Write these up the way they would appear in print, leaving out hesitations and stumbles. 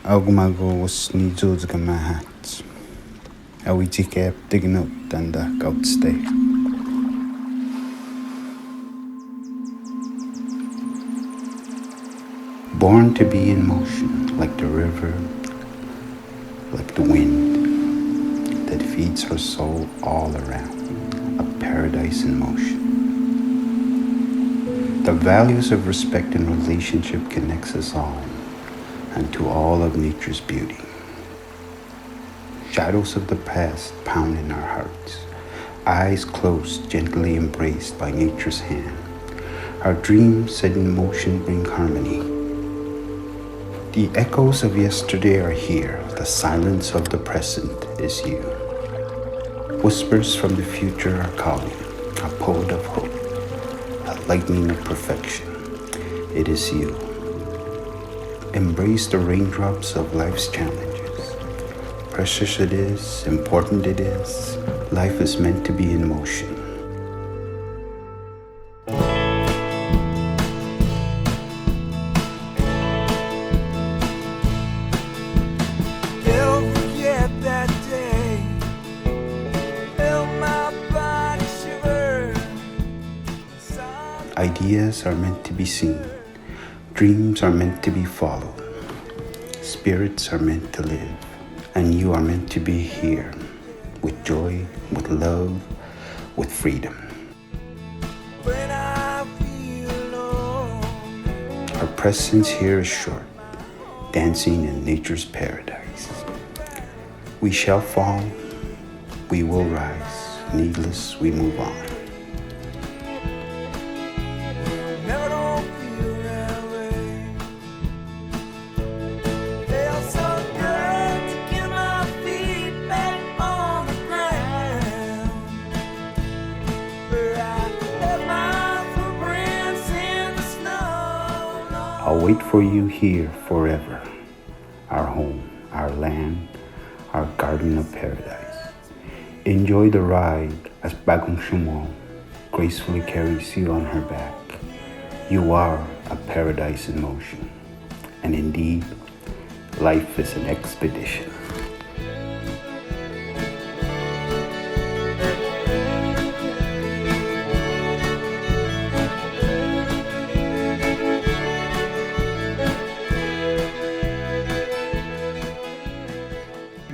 Augumagos ni Zuzgamahats. Awitikap dignut and the outstay. Born to be in motion, like the river, like the wind that feeds her soul all around, a paradise in motion. The values of respect and relationship connects us all, and to all of nature's beauty. Shadows of the past pound in our hearts, eyes closed, gently embraced by nature's hand. Our dreams set in motion bring harmony. The echoes of yesterday are here, the silence of the present is you. Whispers from the future are calling, a poet of hope, a lightning of perfection, it is you. Embrace the raindrops of life's challenges. Precious it is, important it is, life is meant to be in motion. Ideas are meant to be seen. Dreams are meant to be followed. Spirits are meant to live. And you are meant to be here with joy, with love, with freedom. When I feel alone, our presence here is short, dancing in nature's paradise. We shall fall, we will rise, needless we move on. I'll wait for you here forever, our home, our land, our garden of paradise. Enjoy the ride as Bagong Shumo gracefully carries you on her back. You are a paradise in motion, and indeed, life is an expedition.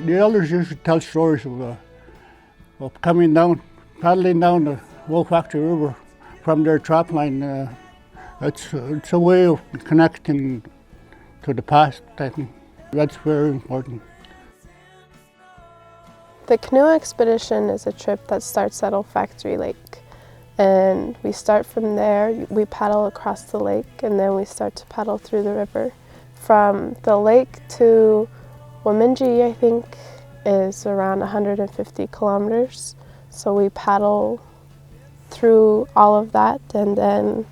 The elders used to tell stories of coming down, paddling down the Wolf Factory River from their trap line. It's a way of connecting to the past, I think. That's very important. The canoe expedition is a trip that starts at Wolf Factory Lake. And we start from there, we paddle across the lake, and then we start to paddle through the river. From the lake to Wemindji, I think, is around 150 kilometers. So we paddle through all of that, and then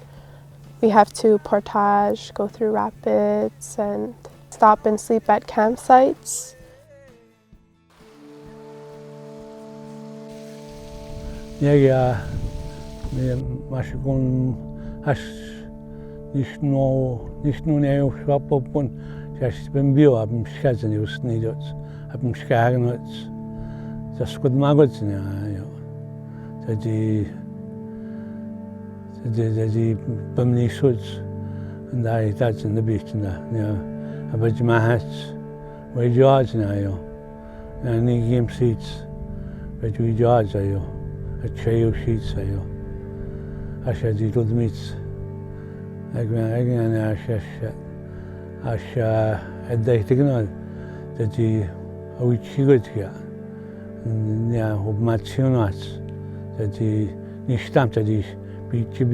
we have to portage, go through rapids, and stop and sleep at campsites. Yeah, masikon has nisno neo swapopon. Just been bio abim skazani usnidots, abim skagnots. Just good magots now. Jadi bimni suits, and that's in the beach now. About my hats, where George now. And any game seats, but we George a tray of sheets. I said you told me it's again Asha addaitignal that a witch good here. Yeah, of matchionats that he stamped at these beach. I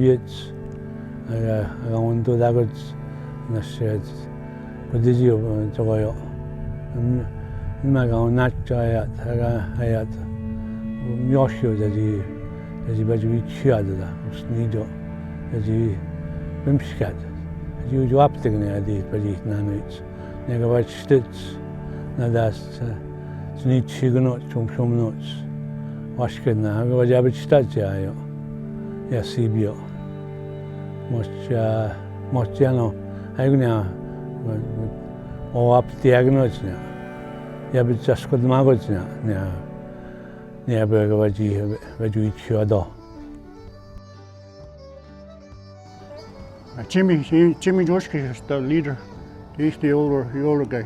want to that good. And I said, what did you to go? I'm not giant. I had Yosho that he was with Chiada, was Nido, that he Bimskat. You dropped the idea, but it's not it. Never watched stits. Now that's need chiganot from notes. Wash good now. I go to Abbott Stadia. Yes, CBO. Much, you know, I now o aptiagnos nia. Ya bit jaskod magos nia. Nia berga vaji chiodo. Jimmy Joshki is the leader. He's the older guy.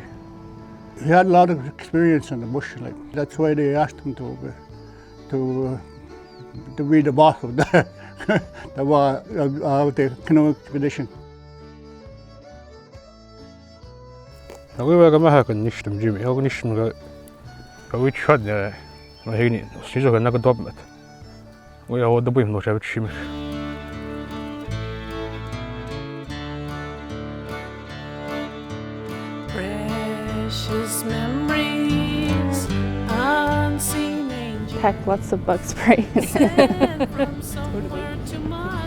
He had a lot of experience in the bush, like that's why they asked him to be the boss of the canoe expedition. Aku mahal nishtum Jimmy. Aku nishtum which had no hini. She's a naga dobmet. We are the boy no have chimish. Precious memories, unseen angels. Pack lots of bug spray.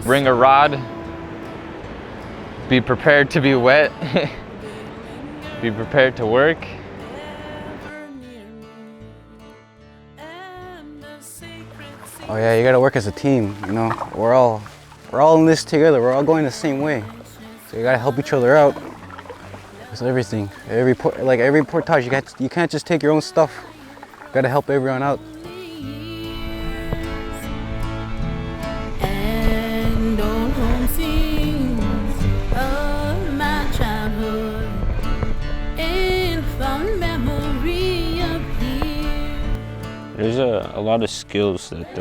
Bring a rod. Be prepared to be wet. Be prepared to work. Oh yeah, you gotta work as a team, you know. We're all in this together. We're all going the same way. So you gotta help each other out. It's everything. Every portage, you can't just take your own stuff. You gotta help everyone out. And old home scenes of my childhood, and fond memory appear. There's a lot of skills that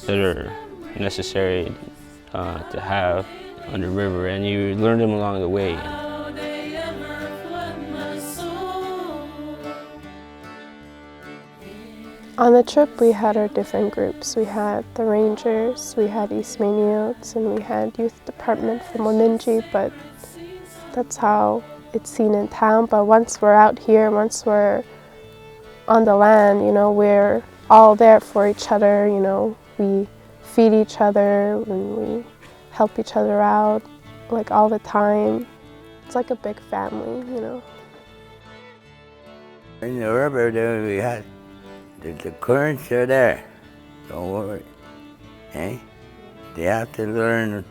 are necessary to have on the river, and you learn them along the way. On the trip, we had our different groups. We had the Rangers, we had East Maniotes, and we had Youth Department from Wemindji, but that's how it's seen in town. But once we're out here, once we're on the land, you know, we're all there for each other, you know. We feed each other and we help each other out, like all the time. It's like a big family, you know. In the river, there we had the currents are there. Don't worry. Eh? They have to learn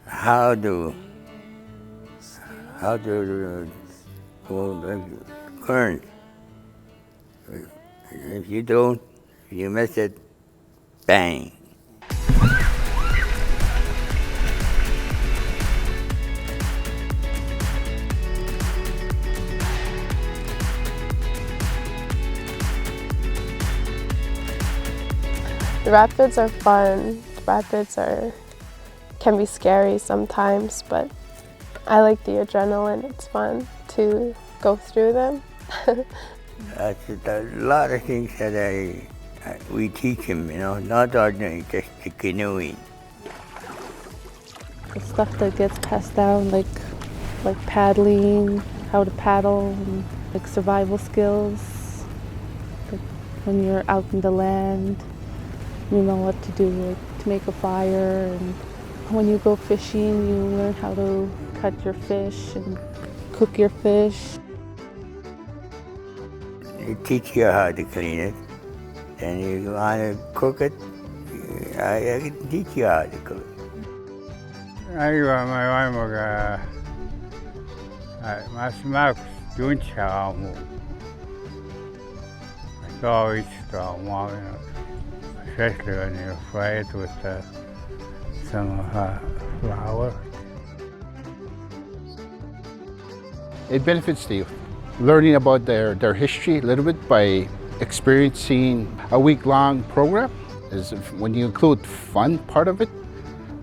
how to go the current. If you don't, if you miss it, bang. The rapids are fun. The rapids can be scary sometimes, but I like the adrenaline. It's fun to go through them. That's a lot of things that we teach him, you know, not ordinary, just the canoeing. The stuff that gets passed down, like paddling, how to paddle, and like survival skills. Like when you're out in the land, you know what to do, like to make a fire. And when you go fishing, you learn how to cut your fish and cook your fish. They teach you how to clean it, and you want to cook it, I can teach you how to cook it. My wife mas Max Juncha mo. It's always strong, especially when you fry it with some flour. It benefits the youth. Learning about their history a little bit by experiencing a week-long program is when you include fun part of it.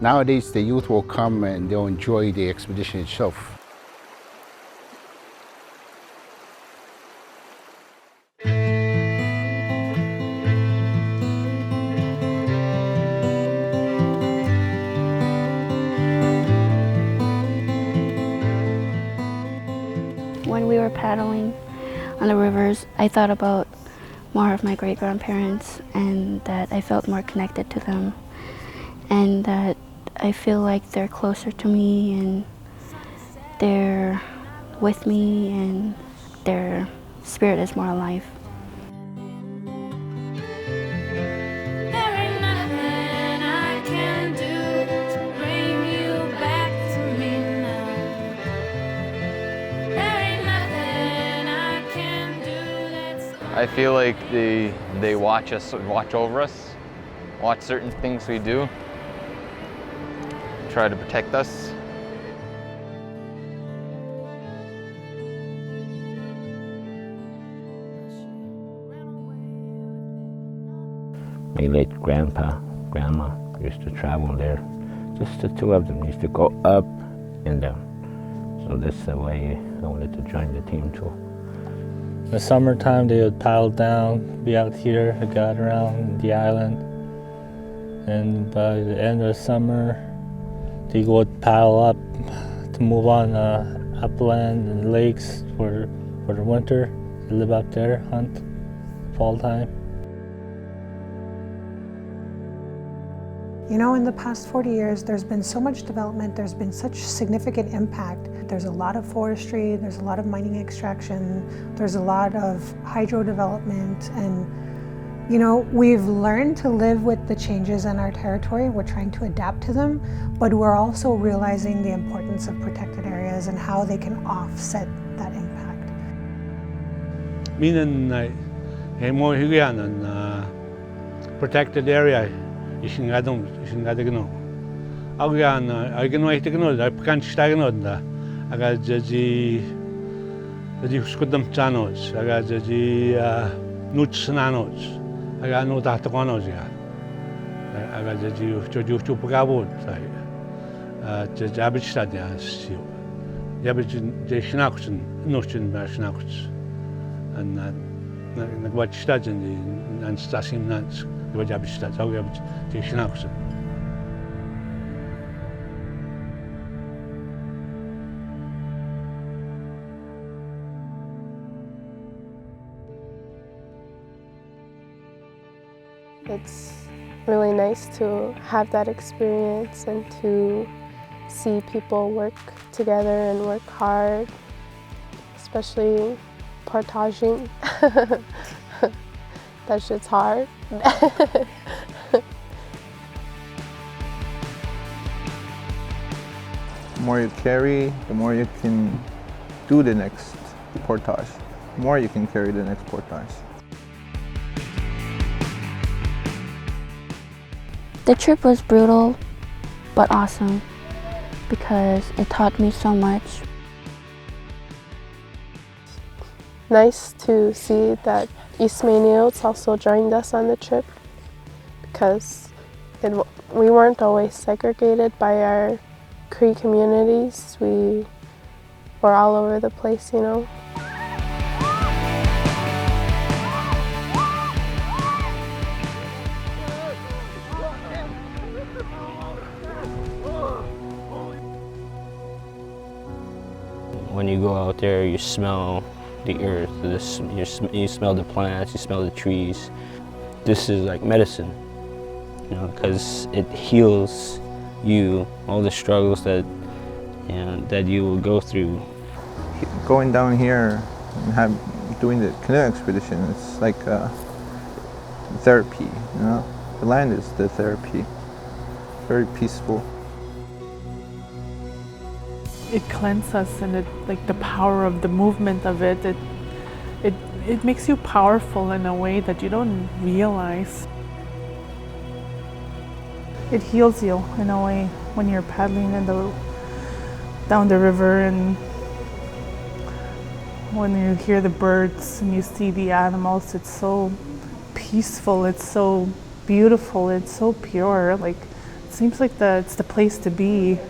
Nowadays the youth will come and they'll enjoy the expedition itself. When we were paddling on the rivers, I thought about more of my great-grandparents and that I felt more connected to them and that I feel like they're closer to me and they're with me and their spirit is more alive. I feel like they watch over us, watch certain things we do, try to protect us. My late grandpa, grandma used to travel there. Just the two of them used to go up and down. So that's the way I wanted to join the team too. In the summertime, they would paddle down, be out here, guide around the island. And by the end of the summer, they would paddle up to move on upland and lakes for the winter. They live out there, hunt fall time. You know, in the past 40 years, there's been so much development, there's been such significant impact. There's a lot of forestry, there's a lot of mining extraction, there's a lot of hydro development, and you know, we've learned to live with the changes in our territory. We're trying to adapt to them, but we're also realizing the importance of protected areas and how they can offset that impact. Meaning, more higiene protected area. Isn't gano. Again, I can wait to know that I can't stay on that. I got the Scudam Chanos, I got the Nuts Nanos, I got no Tataconos. I got the Chupagabot, the Jabitstadians, the Schnaxen, Nuchin Schnax, and what studying and Stasim Nance. It's really nice to have that experience and to see people work together and work hard, especially portaging. That shit's hard. The more you carry, the more you can do the next portage. The more you can carry the next portage. The trip was brutal, but awesome, because it taught me so much. Nice to see that Eastmaniotes also joined us on the trip, because we weren't always segregated by our Cree communities. We were all over the place, you know. When you go out there, you smell the earth, you smell the plants, you smell the trees. This is like medicine, you know, because it heals you, all the struggles that you will go through. Going down here and doing the canoe expedition, it's like therapy, you know. The land is the therapy, very peaceful. It cleanses us, and it, like the power of the movement of it, it makes you powerful in a way that you don't realize. It heals you in a way when you're paddling down the river, and when you hear the birds and you see the animals. It's so peaceful, it's so beautiful, it's so pure. Like, it seems like it's the place to be.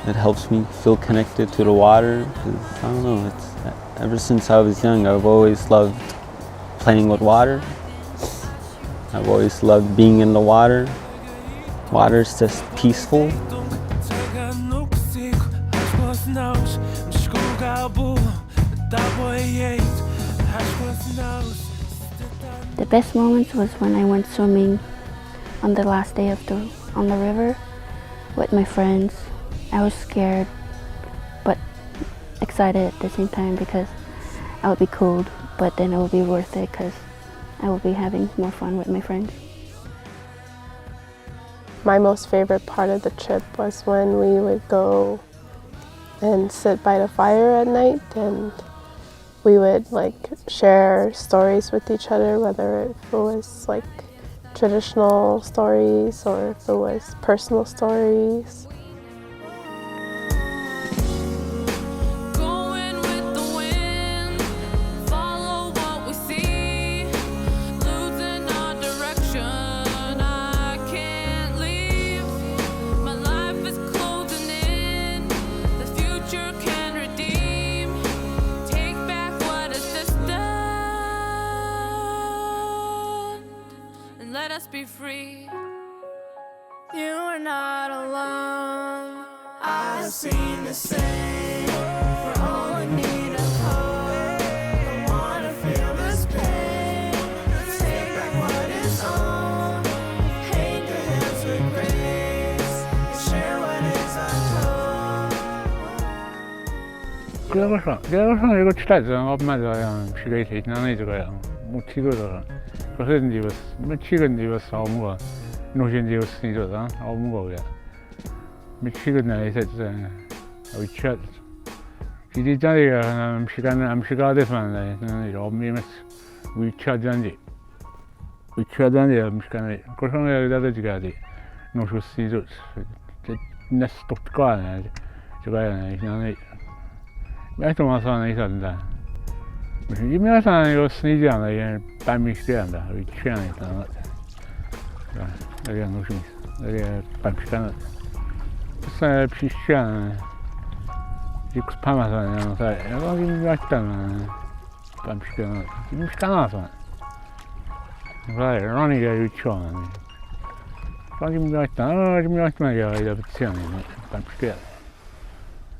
It helps me feel connected to the water. I don't know, ever since I was young, I've always loved playing with water. I've always loved being in the water. Water's just peaceful. The best moments was when I went swimming on the last day on the river with my friends. I was scared, but excited at the same time because I would be cold. but then it will be worth it because I will be having more fun with my friends. My most favorite part of the trip was when we would go and sit by the fire at night, and we would like share stories with each other, whether it was like traditional stories or if it was personal stories. Let us be free. You are not alone. I've seen the same. We're all in need of hope. I wanna feel this pain. Take back what is owned. Hate the hands with grace. Share what is untold. 그래서 이거 치다죠. 엄마가 피가 있나 이거야. 못 치거든. 그래서 이제 뭐 치건 이제 싸움과 노신 이제 쓰니까 아무 거야. 미치건 나이서 위치가 기디자리가 시간은 암시가 돼서만 나는 엄미면 위치하던지 암시간에 그런 거라도 지가지 노슈시죠. nästa tukkaan 저거야 그냥 매도 와서 있었는데 이면서 이거 스니지 않아 이게 밤이시한다 위치하는 있다. 여기 노슈 여기 밤시간 사 피시한 익스파마서 그냥 사 여기 왔다는 밤시간 시간 와서 그래 러닝이 유치원 지금 왔다 지금 왔다 야 이제 붙이는 밤시간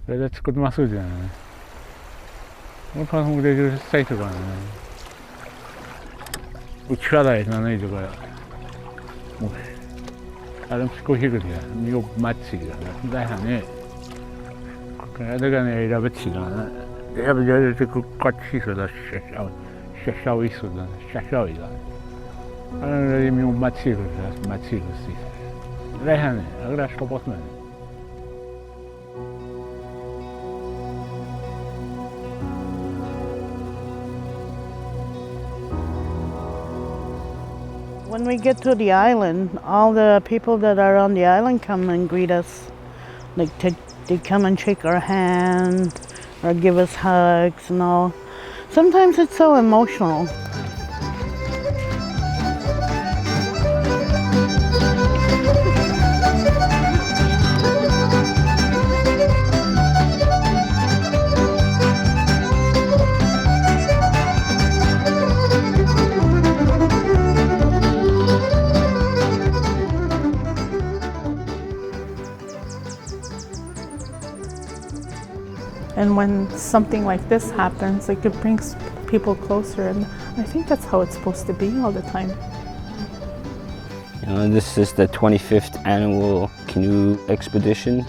그래서 지금 마스잖아 뭐 방송국에 사이트가 우치하다 했나 이거야 뭐 다른 스코히거든요. 이거 마치기가 나 하네. 내가 내가 붙이가 내가 이제 그 같이 있어다 샤샤오 있어다 샤샤오이다. 아니 뭐 마치고 있어. 내가 하네. 그래 스코버스만. When we get to the island, all the people that are on the island come and greet us. Like they come and shake our hand or give us hugs and all. Sometimes it's so emotional. And when something like this happens, like it brings people closer, and I think that's how it's supposed to be all the time. You know, this is the 25th annual canoe expedition.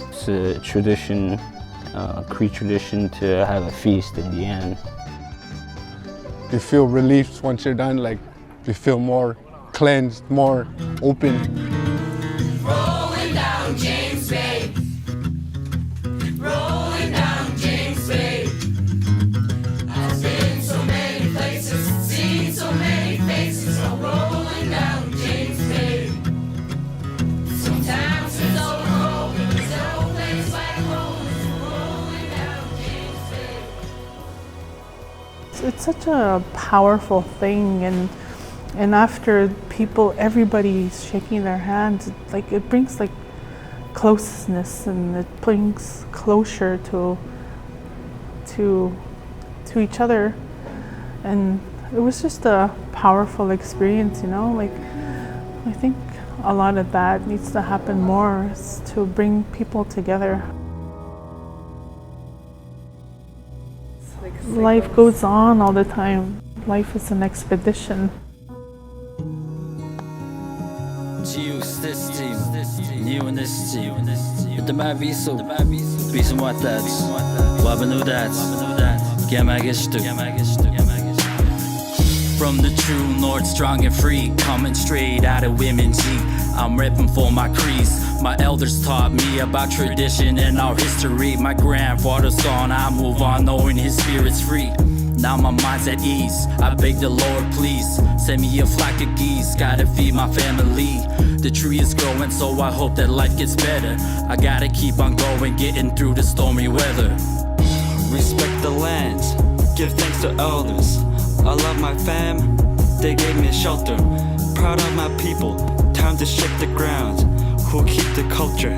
It's a tradition, Cree tradition, to have a feast in the end. You feel relief once you're done, like you feel more cleansed, more open. Rolling down James Bay. Rolling down James Bay. I've been so many places, seen so many faces. I'm rolling down James Bay. Sometimes it's overbroken, there's no place like home. Rolling down James Bay. It's such a powerful thing, and after people, everybody's shaking their hands, like it brings like closeness, and it brings closure to each other, and it was just a powerful experience, you know. Like I think a lot of that needs to happen more, is to bring people together. Life goes on all the time. Life is an expedition. Geostestyl, From the true north, strong and free, coming straight out of Wemindji. I'm repping for my Crees. My elders taught me about tradition and our history. My grandfather's gone, I move on knowing his spirit's free. Now my mind's at ease, I beg the Lord please send me a flock of geese, gotta feed my family. The tree is growing, so I hope that life gets better. I gotta keep on going, getting through the stormy weather. Respect the lands, give thanks to elders. I love my fam, they gave me shelter. Proud of my people, time to shift the ground. Who keep the culture,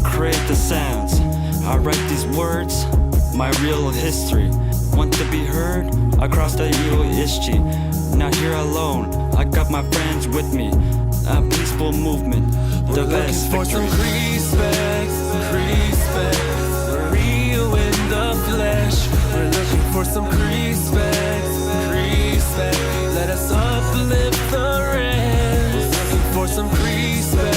create the sounds. I write these words, my real history. Want to be heard across the USG. Not here alone, I got my friends with me. A peaceful movement, the best for victory. some respect, real in the flesh. We're looking for some respect. Let us uplift the rest. We're looking for some respect.